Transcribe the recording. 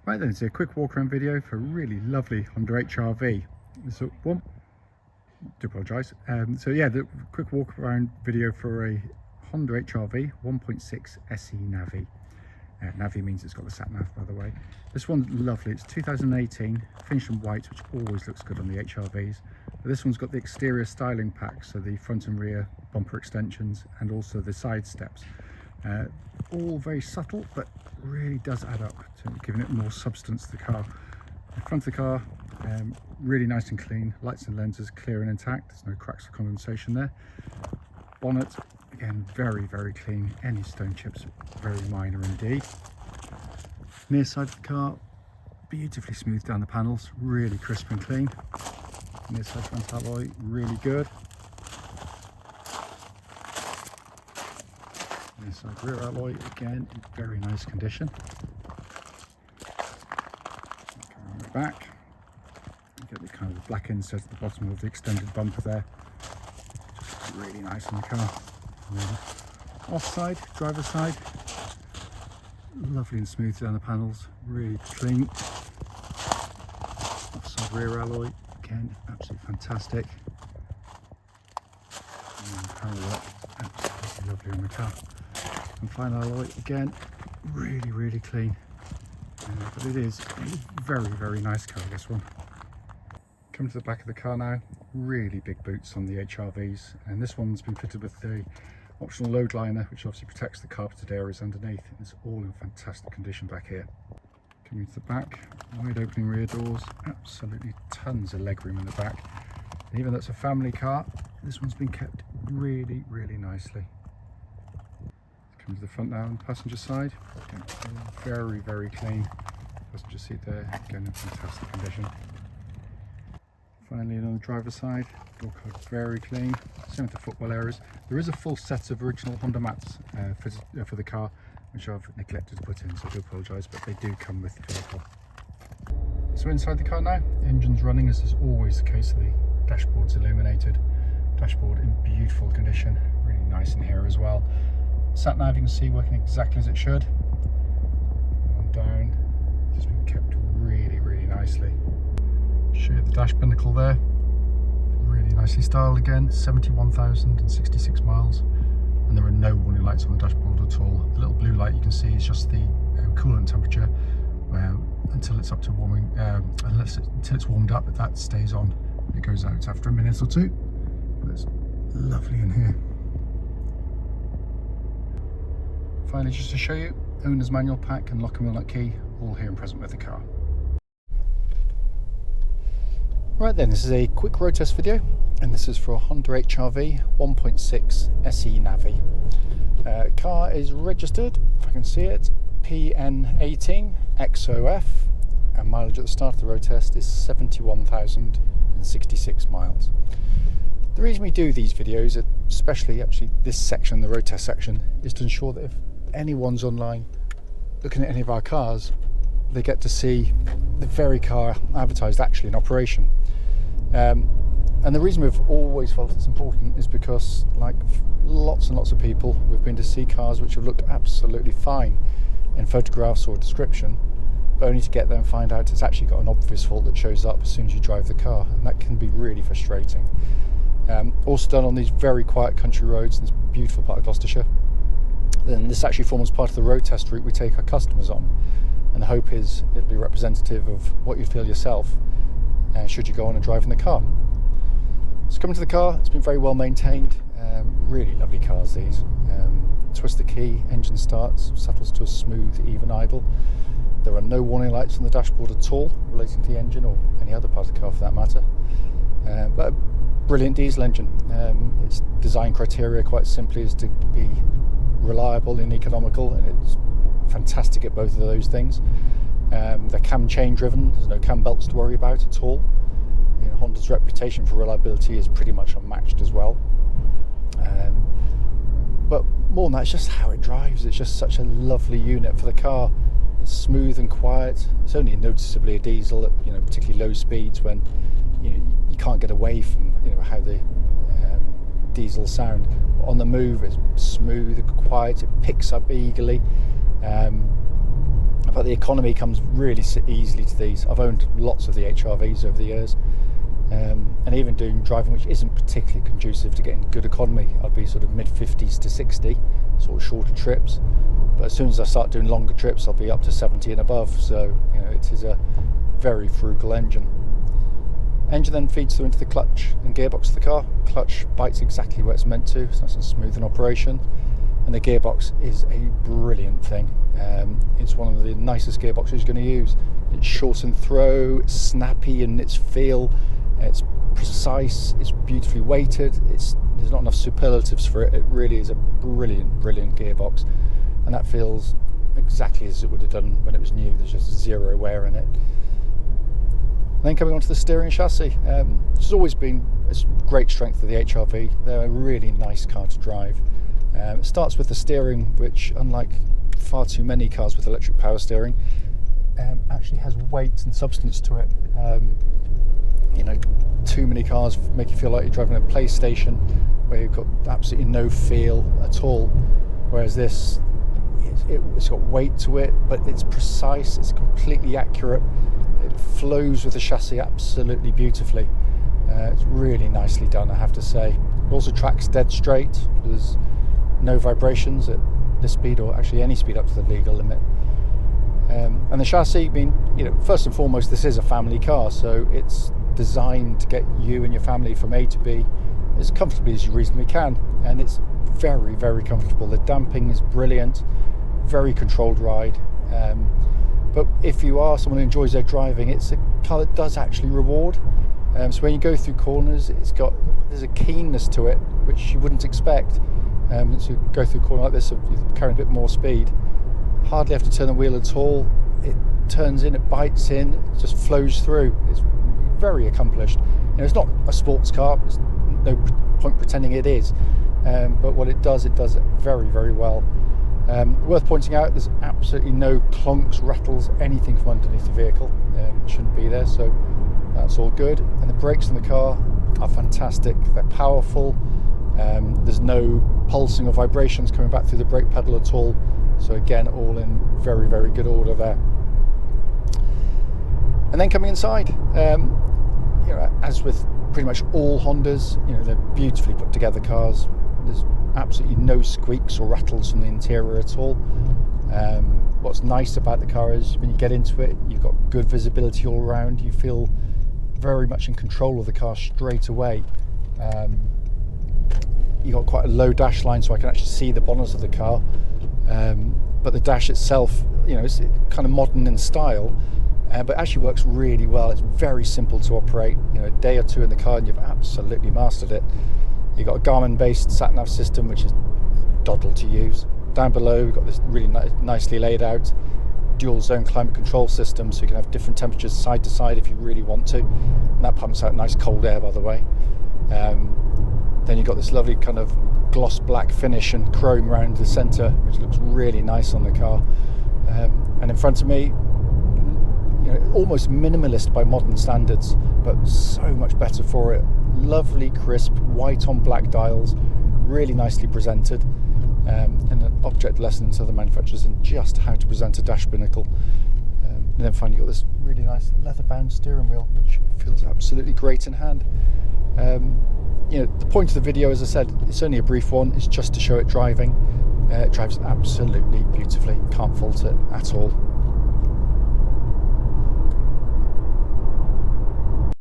Right then, it's a quick walk around video for a really lovely Honda HR-V. So one, do apologise. So yeah, the quick walk around video for a Honda HR-V 1.6 SE Navi. Navi means it's got the sat nav, by the way. This one's lovely. It's 2018, finished in white, which always looks good on the HR-Vs. But this one's got the exterior styling pack, so the front and rear bumper extensions and also the side steps. All very subtle, but really does add up to giving it more substance to the car. The front of the car, really nice and clean. Lights and lenses clear and intact. There's no cracks or condensation there. Bonnet, again, very, very clean. Any stone chips, very minor indeed. Near side of the car, beautifully smooth down the panels, really crisp and clean. Near side front alloy, really good. Near side rear alloy, again, in very nice condition. Around the back, you get the kind of black insert at the bottom of the extended bumper there. Just really nice on the car. Offside, driver's side, lovely and smooth down the panels, really clean. Offside rear alloy, again, absolutely fantastic. And panel work, absolutely lovely on the car. And final alloy, again, really, really clean. But it is a very, very nice car, this one. Come to the back of the car now, really big boots on the HR-Vs, and this one's been fitted with the optional load liner, which obviously protects the carpeted areas underneath. It's all in fantastic condition back here. Coming to the back, wide opening rear doors, absolutely tons of legroom in the back. And even though it's a family car, this one's been kept really, really nicely. Come to the front now on the passenger side, again, very, very clean. Passenger seat there, again in fantastic condition. Finally, on the driver's side, door card very clean, same with the footwell areas. There is a full set of original Honda mats for the car, which I've neglected to put in, so I do apologise, but they do come with the vehicle. So inside the car now, the engine's running as is always the case. The dashboard's illuminated, dashboard in beautiful condition, really nice in here as well. Sat nav you can see working exactly as it should. On down, it's been kept really, really nicely. Show you the dash binnacle there, really nicely styled again, 71,066 miles, and there are no warning lights on the dashboard at all. The little blue light you can see is just the coolant temperature until it's up to warming, until it's warmed up, that stays on. It goes out after a minute or two, but it's lovely in here. Finally, just to show you, owner's manual pack and lock and wheel nut key, all here and present with the car. Right then, this is a quick road test video, and this is for a Honda HR-V 1.6 SE Navi. Car is registered, if I can see it, PN18XOF, and mileage at the start of the road test is 71,066 miles. The reason we do these videos, especially actually this section, the road test section, is to ensure that if anyone's online looking at any of our cars, they get to see the very car advertised actually in operation. And the reason we've always felt it's important is because, like lots and lots of people, we've been to see cars which have looked absolutely fine in photographs or description, but only to get there and find out it's actually got an obvious fault that shows up as soon as you drive the car, and that can be really frustrating. Also done on these very quiet country roads in this beautiful part of Gloucestershire. Then this actually forms part of the road test route we take our customers on, and the hope is it'll be representative of what you'd feel yourself should you go on and drive in the car. So coming to the car, it's been very well maintained, really lovely cars these. Twist the key, engine starts, settles to a smooth, even idle. There are no warning lights on the dashboard at all relating to the engine or any other part of the car for that matter. But a brilliant diesel engine. Its design criteria quite simply is to be reliable and economical, and it's fantastic at both of those things. They're cam chain driven, there's no cam belts to worry about at all. You know, Honda's reputation for reliability is pretty much unmatched as well. But more than that, it's just how it drives. It's just such a lovely unit for the car. It's smooth and quiet. It's only noticeably a diesel at particularly low speeds when you can't get away from how the diesel sound. On the move, it's smooth and quiet. It picks up eagerly. but the economy comes really easily to these. I've owned lots of the HR-Vs over the years, and even doing driving which isn't particularly conducive to getting good economy. I'd be sort of mid-50s to 60, sort of shorter trips, but as soon as I start doing longer trips I'll be up to 70 and above, so you know, it is a very frugal engine. Engine then feeds through into the clutch and gearbox of the car. Clutch bites exactly where it's meant to, it's nice and smooth in operation, and the gearbox is a brilliant thing. It's one of the nicest gearboxes you're going to use. It's short in throw, it's snappy in its feel, it's precise, it's beautifully weighted, there's not enough superlatives for it. It really is a brilliant gearbox, and that feels exactly as it would have done when it was new. There's just zero wear in it. Then coming on to the steering and chassis, which has always been a great strength of the HR-V. They're a really nice car to drive. It starts with the steering, which, unlike far too many cars with electric power steering, actually has weight and substance to it. You know, too many cars make you feel like you're driving a PlayStation, where you've got absolutely no feel at all. Whereas this, it's got weight to it, but it's precise, it's completely accurate. It flows with the chassis absolutely beautifully. It's really nicely done, I have to say. It also tracks dead straight. There's no vibrations at this speed, or actually any speed up to the legal limit. And the chassis, I mean, you know, first and foremost, this is a family car, so it's designed to get you and your family from A to B as comfortably as you reasonably can, and it's very comfortable. The damping is brilliant, very controlled ride. But if you are someone who enjoys their driving, it's a car that does actually reward. So when you go through corners, there's a keenness to it which you wouldn't expect. So you go through a corner like this, you're carrying a bit more speed, hardly have to turn the wheel at all. It turns in, it bites in, it just flows through. It's very accomplished. You know, it's not a sports car, there's no point pretending it is, but what it does very well. Worth pointing out, there's absolutely no clunks, rattles, anything from underneath the vehicle. It shouldn't be there, so that's all good. And the brakes in the car are fantastic. They're powerful. There's no pulsing or vibrations coming back through the brake pedal at all. So again, all in very good order there. And then coming inside, you know, as with pretty much all Hondas, you know, they're beautifully put together cars. There's absolutely no squeaks or rattles from the interior at all. What's nice about the car is when you get into it, you've got good visibility all around. You feel very much in control of the car straight away. You've got quite a low dash line, so I can actually see the bonnet of the car. But the dash itself, you know, it's kind of modern in style, but actually works really well. It's very simple to operate. You know, a day or two in the car and you've absolutely mastered it. You've got a Garmin-based sat-nav system, which is doddle to use. Down below, we've got this really nicely laid out dual-zone climate control system, so you can have different temperatures side to side if you really want to. And that pumps out nice cold air, by the way. Then you've got this lovely kind of gloss black finish and chrome around the centre, which looks really nice on the car. And in front of me, you know, almost minimalist by modern standards, but so much better for it. Lovely, crisp, white on black dials, really nicely presented, and an object lesson to the manufacturers in just how to present a dash binnacle. And then finally you've got this really nice leather-bound steering wheel, which feels absolutely great in hand. You know, the point of the video, as I said, it's only a brief one. It's just to show it driving. It drives absolutely beautifully. Can't fault it at all.